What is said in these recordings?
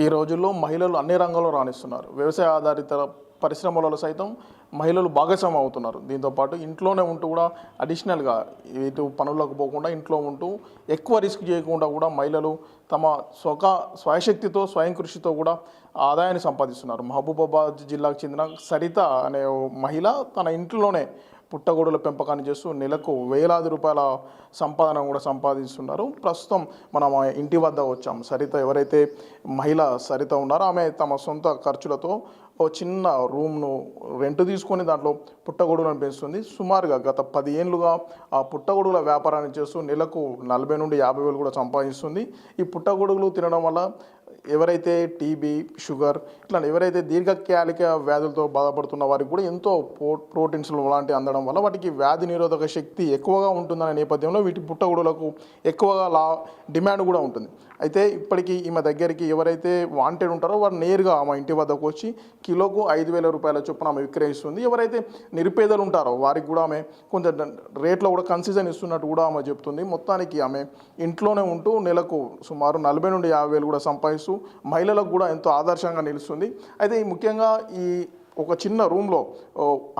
ఈ రోజుల్లో మహిళలు అన్ని రంగాల్లో రాణిస్తున్నారు. వ్యవసాయ ఆధారిత పరిశ్రమలలో సైతం మహిళలు భాగస్వామ్యం అవుతున్నారు. దీంతోపాటు ఇంట్లోనే ఉంటూ కూడా అడిషనల్గా ఇటు పనులకు పోకుండా ఇంట్లో ఉంటూ ఎక్కువ రిస్క్ చేయకుండా కూడా మహిళలు తమ స్వయశక్తితో స్వయం కృషితో కూడా ఆదాయాన్ని సంపాదిస్తున్నారు. మహబూబాబాద్ జిల్లాకు చెందిన సరిత అనే మహిళ తన ఇంట్లోనే పుట్టగొడుగుల పెంపకాన్ని చేస్తూ నెలకు వేలాది రూపాయల సంపాదన కూడా సంపాదిస్తున్నారు. ప్రస్తుతం మనం ఇంటి వద్ద వచ్చాం. సరిత ఎవరైతే మహిళ సరిత ఉన్నారో ఆమె తమ సొంత ఖర్చులతో ఓ చిన్న రూమ్ను రెంట్ తీసుకొని దాంట్లో పుట్టగొడుగులను పెంచుతుంది. సుమారుగా గత 10 ఏళ్ళుగా ఆ పుట్టగొడుగుల వ్యాపారాన్ని చేస్తూ నెలకు 40 నుండి 50 వేలు కూడా సంపాదిస్తుంది. ఈ పుట్టగొడుగులు తినడం వల్ల ఎవరైతే టీబీ, షుగర్ ఇట్లా ఎవరైతే దీర్ఘకాలిక వ్యాధులతో బాధపడుతున్న వారికి కూడా ఎంతో ప్రోటీన్స్ లాంటివి అందడం వల్ల వాటికి వ్యాధి నిరోధక శక్తి ఎక్కువగా ఉంటుందనే నేపథ్యంలో వీటి పుట్టగొడుగులకు ఎక్కువగా డిమాండ్ కూడా ఉంటుంది. అయితే ఇప్పటికీ ఈమె దగ్గరికి ఎవరైతే వాంటెడ్ ఉంటారో వారు నేరుగా ఆమె ఇంటి వద్దకు వచ్చి కిలోకు 5,000 రూపాయల చొప్పున ఆమె విక్రయిస్తుంది. ఎవరైతే నిరుపేదలు ఉంటారో వారికి కూడా ఆమె కొంచెం రేట్లో కూడా కన్సెషన్ ఇస్తున్నట్టు కూడా ఆమె చెప్తుంది. మొత్తానికి ఆమె ఇంట్లోనే ఉంటూ నెలకు సుమారు 40 నుండి 50 వేలు కూడా సంపాదిస్తూ మహిళలకు కూడా ఎంతో ఆదర్శంగా నిలుస్తుంది. అయితే ఈ ముఖ్యంగా ఈ ఒక చిన్న రూమ్లో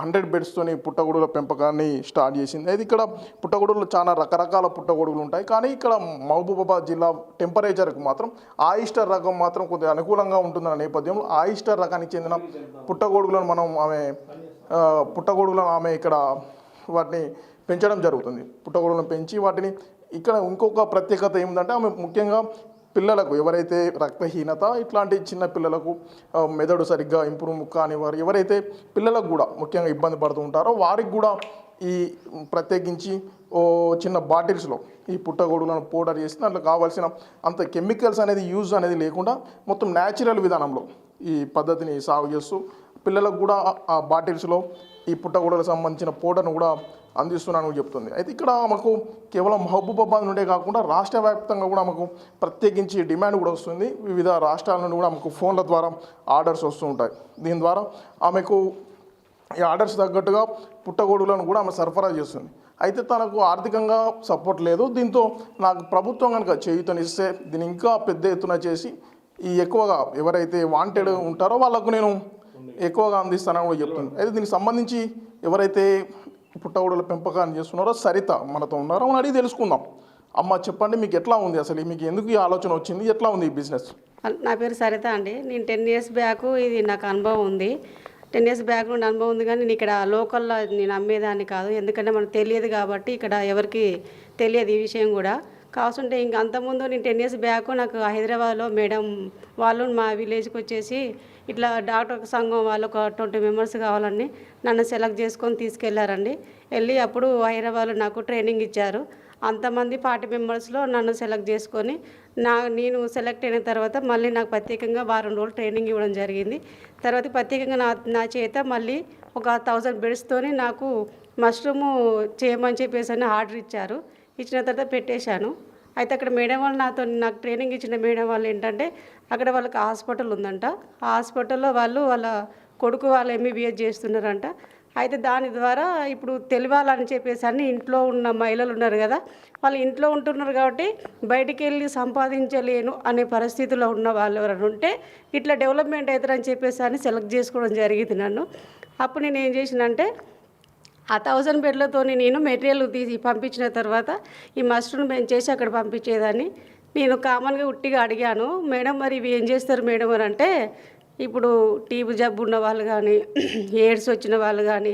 100 బెడ్స్తోని పుట్టగొడుగుల పెంపకాన్ని స్టార్ట్ చేసింది. అయితే ఇక్కడ పుట్టగొడుగులు చాలా రకరకాల పుట్టగొడుగులు ఉంటాయి. కానీ ఇక్కడ మహబూబాబాద్ జిల్లా టెంపరేచర్కి మాత్రం ఆయిస్టర్ రకం మాత్రం కొద్దిగా అనుకూలంగా ఉంటుందన్న నేపథ్యంలో ఆయిస్టర్ రకానికి చెందిన పుట్టగొడుగులను ఆమె ఇక్కడ వాటిని పెంచడం జరుగుతుంది. పుట్టగొడుగులను పెంచి వాటిని ఇక్కడ ఇంకొక ప్రత్యేకత ఏమిటంటే ఆమె ముఖ్యంగా పిల్లలకు ఎవరైతే రక్తహీనత ఇట్లాంటి చిన్న పిల్లలకు మెదడు సరిగ్గా ఇంప్రూవ్ కాని వారు ఎవరైతే పిల్లలకు కూడా ముఖ్యంగా ఇబ్బంది పడుతూ ఉంటారో వారికి కూడా ఈ ప్రత్యేకించి చిన్న బాటిల్స్లో ఈ పుట్టగొడుగులను పౌడర్ చేసి దాంట్లో కావాల్సిన అంత కెమికల్స్ అనేది యూజ్ అనేది లేకుండా మొత్తం న్యాచురల్ విధానంలో ఈ పద్ధతిని సాగు చేస్తూ పిల్లలకు కూడా ఆ బాటిల్స్లో ఈ పుట్టగొడుగులకు సంబంధించిన పౌడర్ను కూడా అందిస్తున్నాను చెప్తుంది. అయితే ఇక్కడ మాకు కేవలం మహబూబాబాద్ నుండే కాకుండా రాష్ట్ర వ్యాప్తంగా కూడా మాకు ప్రత్యేకించి డిమాండ్ కూడా వస్తుంది. వివిధ రాష్ట్రాల నుండి కూడా మాకు ఫోన్ల ద్వారా ఆర్డర్స్ వస్తూ ఉంటాయి. దీని ద్వారా ఆమెకు ఈ ఆర్డర్స్ తగ్గట్టుగా పుట్టగొడుగులను కూడా ఆమె సరఫరా చేస్తుంది. అయితే తనకు ఆర్థికంగా సపోర్ట్ లేదు. దీంతో నాకు ప్రభుత్వం కనుక చేయూతనిస్తే దీన్ని ఇంకా పెద్ద ఎత్తున చేసి ఈ ఎక్కువగా ఎవరైతే వాంటెడ్ ఉంటారో వాళ్ళకు నేను ఎక్కువగా అందిస్తానని కూడా చెప్తుంది. అయితే దీనికి సంబంధించి ఎవరైతే పుట్టగొడుగుల పెంపకాన్ని చేస్తున్నారో సరిత మనతో ఉన్నారో అని అడిగి తెలుసుకుందాం. అమ్మ చెప్పండి, మీకు ఎట్లా ఉంది, అసలు మీకు ఎందుకు ఈ ఆలోచన వచ్చింది, ఎట్లా ఉంది ఈ బిజినెస్? నా పేరు సరిత అండి. నేను 10 ఇయర్స్ బ్యాక్ ఇది నాకు అనుభవం ఉంది. 10 ఇయర్స్ బ్యాక్ నుండి అనుభవం ఉంది. కానీ నేను ఇక్కడ లోకల్లో నేను అమ్మేదాన్ని కాదు. ఎందుకంటే మనకు తెలియదు కాబట్టి ఇక్కడ ఎవరికి తెలియదు ఈ విషయం కూడా. కావాల్సింటే ఇంక అంతకుముందు నేను 10 ఇయర్స్ బ్యాక్ నాకు హైదరాబాద్లో మేడం వాళ్ళు మా విలేజ్కి వచ్చేసి ఇట్లా డాక్టర్ సంఘం వాళ్ళు ఒక 20 మెంబర్స్ కావాలని నన్ను సెలెక్ట్ చేసుకొని తీసుకెళ్లారండి. వెళ్ళి అప్పుడు హైదరాబాద్లో నాకు ట్రైనింగ్ ఇచ్చారు. అంతమంది 40 మెంబర్స్లో నన్ను సెలెక్ట్ చేసుకొని నేను సెలెక్ట్ అయిన తర్వాత మళ్ళీ నాకు ప్రత్యేకంగా వారం రోజులు ట్రైనింగ్ ఇవ్వడం జరిగింది. తర్వాత ప్రత్యేకంగా నా చేత మళ్ళీ ఒక 1000 బెడ్స్తోని నాకు మష్రూము చేయమని చెప్పేసి ఆర్డర్ ఇచ్చారు. ఇచ్చిన తర్వాత పెట్టేశాను. అయితే అక్కడ మేడం వాళ్ళు నాకు ట్రైనింగ్ ఇచ్చిన మేడం వాళ్ళు ఏంటంటే అక్కడ వాళ్ళకి హాస్పిటల్ ఉందంట. ఆ హాస్పిటల్లో వాళ్ళ కొడుకు వాళ్ళు ఎంబీబీఎస్ చేస్తున్నారంట. అయితే దాని ద్వారా ఇప్పుడు తెలియాలని చెప్పేసి అన్ని ఇంట్లో ఉన్న మహిళలు ఉన్నారు కదా, వాళ్ళు ఇంట్లో ఉంటున్నారు కాబట్టి బయటికి వెళ్ళి సంపాదించలేను అనే పరిస్థితిలో ఉన్న వాళ్ళు ఎవరైనా ఉంటే ఇట్లా డెవలప్మెంట్ అవుతారని చెప్పేసి అని సెలెక్ట్ చేసుకోవడం జరిగింది నన్ను. అప్పుడు నేను ఏం చేసినంటే ఆ 1000 బెడ్లతో నేను మెటీరియల్ తీసి పంపించిన తర్వాత ఈ మష్రూమ్ పెంచేసి అక్కడ పంపించేదాన్ని. నేను కామన్గా ఉట్టిగా అడిగాను, మేడం మరి ఇవి ఏం చేస్తారు మేడం అని అంటే, ఇప్పుడు టీబీ జబ్బు ఉన్న వాళ్ళు కానీ, ఎయిడ్స్ వచ్చిన వాళ్ళు కానీ,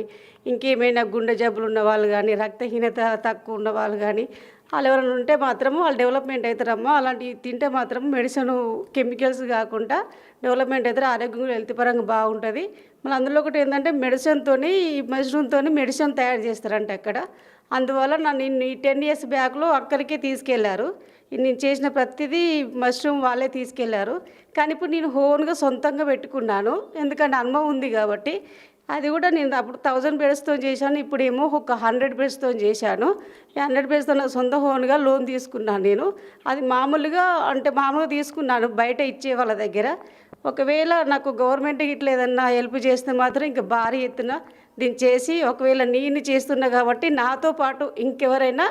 ఇంకేమైనా గుండె జబ్బులు ఉన్న వాళ్ళు కానీ, రక్తహీనత తక్కువ ఉన్న వాళ్ళు కానీ వాళ్ళు ఎవరైనా ఉంటే మాత్రము వాళ్ళు డెవలప్మెంట్ అవుతారమ్మా. అలాంటివి తింటే మాత్రం మెడిసిన్ కెమికల్స్ కాకుండా డెవలప్మెంట్ అవుతారు, ఆరోగ్యం హెల్త్ పరంగా బాగుంటుంది. మళ్ళీ అందులో ఒకటి ఏంటంటే ఈ మష్రూమ్తో మెడిసిన్ తయారు చేస్తారంట అక్కడ. అందువల్ల నన్ను ఈ 10 ఇయర్స్ బ్యాక్లో అక్కడికే తీసుకెళ్లారు. నేను చేసిన ప్రతిదీ మష్రూమ్ వాళ్ళే తీసుకెళ్లారు. కానీ ఇప్పుడు నేను ఓన్గా సొంతంగా పెట్టుకున్నాను, ఎందుకంటే అనుభవం ఉంది కాబట్టి. అది కూడా నేను అప్పుడు 1000 బెడ్స్తో చేశాను, ఇప్పుడేమో ఒక 100 బెడ్స్తో చేశాను. 100 బెడ్స్తో నా సొంత ఓన్గా లోన్ తీసుకున్నాను నేను. అది మామూలుగా తీసుకున్నాను బయట ఇచ్చే వాళ్ళ దగ్గర. ఒకవేళ నాకు గవర్నమెంట్ ఇట్లా ఏదన్నా హెల్ప్ చేస్తే మాత్రం ఇంకా భారీ ఎత్తున దీన్ని చేసి, ఒకవేళ నేను చేస్తున్నా కాబట్టి నాతో పాటు ఇంకెవరైనా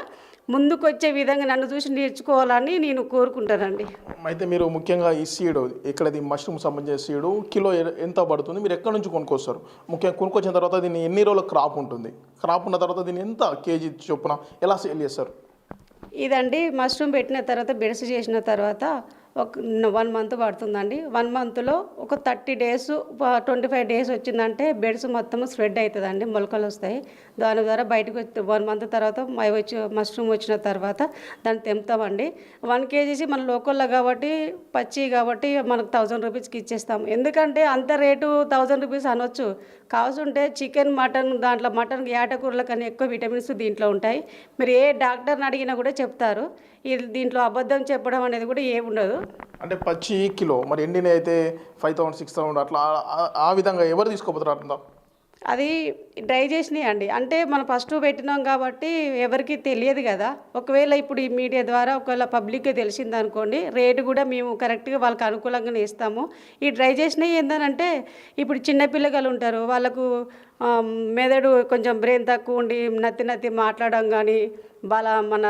ముందుకు వచ్చే విధంగా నన్ను చూసి నేర్చుకోవాలని నేను కోరుకుంటానండి. అయితే మీరు ముఖ్యంగా ఈ సీడ్ ఇక్కడ ఇది మష్రూమ్ సంబంధించిన సీడు కిలో ఎంత పడుతుంది, మీరు ఎక్కడి నుంచి కొనుక్కొస్తారు? ముఖ్యంగా కొనుక్కొచ్చిన తర్వాత దీన్ని ఎన్ని రోజుల క్రాప్ ఉంటుంది, క్రాప్ ఉన్న తర్వాత దీన్ని ఎంత కేజీ చొప్పున ఎలా సేల్ చేస్తారు? ఇదండి మష్రూమ్ పెట్టిన తర్వాత బెడ్స్ చేసిన తర్వాత ఒక 1 మంత్ పడుతుందండి. 1 మంత్లో ఒక 30 డేస్ 25 డేస్ వచ్చిందంటే బెడ్స్ మొత్తం స్ప్రెడ్ అవుతుందండి, మొలకలు వస్తాయి. దాని ద్వారా బయటకు వచ్చి 1 మంత్ తర్వాత మష్రూమ్ వచ్చిన తర్వాత దాన్ని తెంపుతామండి. 1 కేజీసి మన లోకల్లో కాబట్టి పచ్చి కాబట్టి మనకు 1000 రూపీస్కి ఇచ్చేస్తాం. ఎందుకంటే అంత రేటు 1000 రూపీస్ అనొచ్చు, కావాల్సింటే చికెన్ మటన్ దాంట్లో మటన్ ఏటకూరల కన్నా ఎక్కువ విటమిన్స్ దీంట్లో ఉంటాయి. మీరు ఏ డాక్టర్ని అడిగినా కూడా చెప్తారు. దీంట్లో అబద్ధం చెప్పడం అనేది కూడా ఏముండదు. అంటే పచ్చి కిలో, మరి ఎండిన అయితే 5000 6000 అట్లా ఆ విధంగా ఎవరు తీసుకోపోతారు అట్లా? అది డ్రై చేసినాయి అండి. అంటే మనం ఫస్ట్ పెట్టినాం కాబట్టి ఎవరికి తెలియదు కదా. ఒకవేళ ఇప్పుడు ఈ మీడియా ద్వారా ఒకవేళ పబ్లిక్గా తెలిసిందనుకోండి, రేటు కూడా మేము కరెక్ట్గా వాళ్ళకి అనుకూలంగానే ఇస్తాము. ఈ డ్రై చేసినవి ఏంటంటే ఇప్పుడు చిన్నపిల్లలు ఉంటారు, వాళ్ళకు మెదడు కొంచెం బ్రెయిన్ తక్కువ ఉండి నత్తి మాట్లాడడం కానీ, మన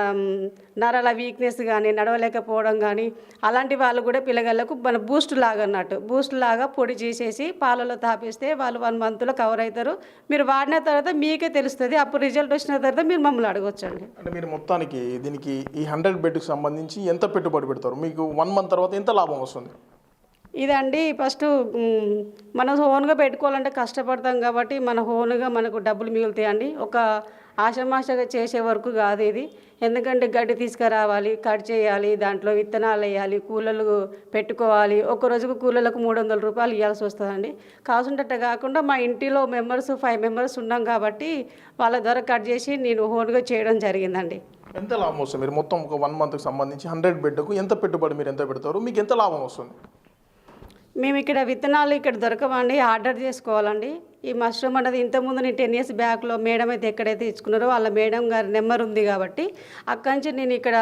నరాల వీక్నెస్ కానీ, నడవలేకపోవడం కానీ, అలాంటి వాళ్ళు కూడా పిల్లగాళ్ళకు మన బూస్ట్ లాగా అన్నట్టు బూస్ట్ లాగా పొడి చేసేసి పాలలో తాపిస్తే వాళ్ళు 1 మంత్లో కవర్ అవుతారు. మీరు వాడిన తర్వాత మీకే తెలుస్తుంది. అప్పుడు రిజల్ట్ వచ్చిన తర్వాత మీరు మమ్మల్ని అడగొచ్చండి. అంటే మీరు మొత్తానికి దీనికి ఈ 100 బెడ్కి సంబంధించి ఎంత పెట్టుబడి పెడతారు? మీకు 1 మంత్ తర్వాత ఎంత లాభం వస్తుంది? ఇదండి ఫస్ట్ మనం ఓన్గా పెట్టుకోవాలంటే కష్టపడతాం కాబట్టి మన ఓన్గా మనకు డబ్బులు మిగులుతాయండి. ఒక ఆషామాషగా చేసే వరకు కాదు ఇది. ఎందుకంటే గడ్డి తీసుకురావాలి, కట్ చేయాలి, దాంట్లో విత్తనాలు వేయాలి, కూలలు పెట్టుకోవాలి. ఒక రోజుకు కూలలకు 300 రూపాయలు ఇవ్వాల్సి వస్తుందండి. కాసుంటట్టు కాకుండా మా ఇంటిలో 5 మెంబర్స్ ఉన్నాం కాబట్టి వాళ్ళ ద్వారా కట్ చేసి నేను ఓన్గా చేయడం జరిగిందండి. ఎంత లాభం వస్తుంది? మీరు మొత్తం ఒక 1 మంత్కి సంబంధించి 100 బెడ్కు ఎంత పెట్టుబడి మీరు ఎంత పెడతారు, మీకు ఎంత లాభం వస్తుంది? మేము ఇక్కడ విత్తనాలు ఇక్కడ దొరకవండి, ఆర్డర్ చేసుకోవాలండి. ఈ మష్రూమ్ అనేది ఇంతకుముందు నేను 10 years బ్యాక్లో మేడం అయితే ఎక్కడైతే ఇచ్చుకున్నారో వాళ్ళ మేడం గారి నెంబర్ ఉంది కాబట్టి అక్కడి నుంచి నేను ఇక్కడ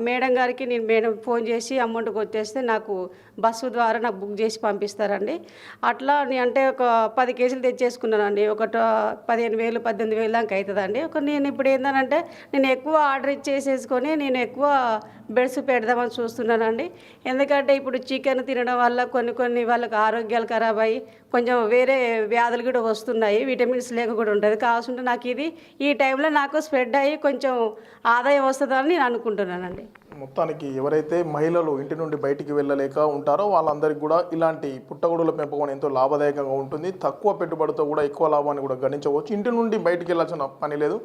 మేడం గారికి మేడం ఫోన్ చేసి అమౌంట్ కొట్టేస్తే నాకు బస్సు ద్వారా నాకు బుక్ చేసి పంపిస్తారండి. అట్లా అంటే ఒక 10 కేజీలు తెచ్చేసుకున్నానండి. ఒక 15,000 18,000 దాకా అవుతుందండి. నేను ఇప్పుడు ఏంటంటే నేను ఎక్కువ ఆర్డర్ ఇచ్చేసేసుకొని నేను ఎక్కువ బెడ్స్ పెడదామని చూస్తున్నానండి. ఎందుకంటే ఇప్పుడు చికెన్ తినడం వల్ల కొన్ని వాళ్ళకి ఆరోగ్యాలు ఖరాబ్ అయ్యి కొంచెం వేరే వ్యాధులు కూడా వస్తున్నాయి, విటమిన్స్ లేక కూడా ఉంటుంది. కావాల్సింటే నాకు ఇది ఈ టైంలో నాకు స్ప్రెడ్ అయ్యి కొంచెం ఆదాయం వస్తుందని నేను అనుకుంటున్నానండి. మొత్తానికి ఎవరైతే మహిళలు ఇంటి నుండి బయటికి వెళ్ళలేక ఉంటారో వాళ్ళందరికీ కూడా ఇలాంటి పుట్టగొడుగుల పెంపకం ఎంతో లాభదాయకంగా ఉంటుంది. తక్కువ పెట్టుబడితో కూడా ఎక్కువ లాభాన్ని కూడా గణించవచ్చు. ఇంటి నుండి బయటికి వెళ్ళాల్సిన పని లేదు.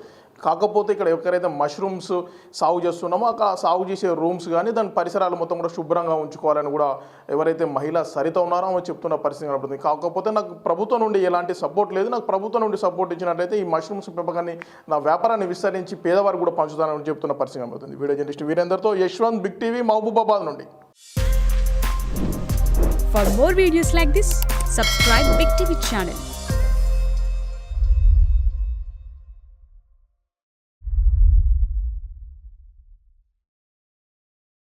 కాకపోతే ఇక్కడ ఎక్కడైతే మష్రూమ్స్ సాగు చేస్తున్నామో అక్కడ సాగు చేసే రూమ్స్ కానీ దాని పరిసరాలు మొత్తం కూడా శుభ్రంగా ఉంచుకోవాలని కూడా ఎవరైతే మహిళ సరిత ఉన్నారో ఆమె చెప్తున్న పరిస్థితి కనబడుతుంది. కాకపోతే నాకు ప్రభుత్వం నుండి ఎలాంటి సపోర్ట్ లేదు. నాకు ప్రభుత్వం నుండి సపోర్ట్ ఇచ్చినట్లయితే ఈ మష్రూమ్స్ పెంపకాన్ని నా వ్యాపారాన్ని విస్తరించి పేదవారు కూడా పంచుతానని చెప్తున్న పరిస్థితి కనబడుతుంది. వీడియో జర్నలిస్ట్ వీరేందర్తో యశ్వంత్, బిగ్ టీవీ, మహబూబాబాద్ నుండి. For more videos like this, subscribe Big TV channel.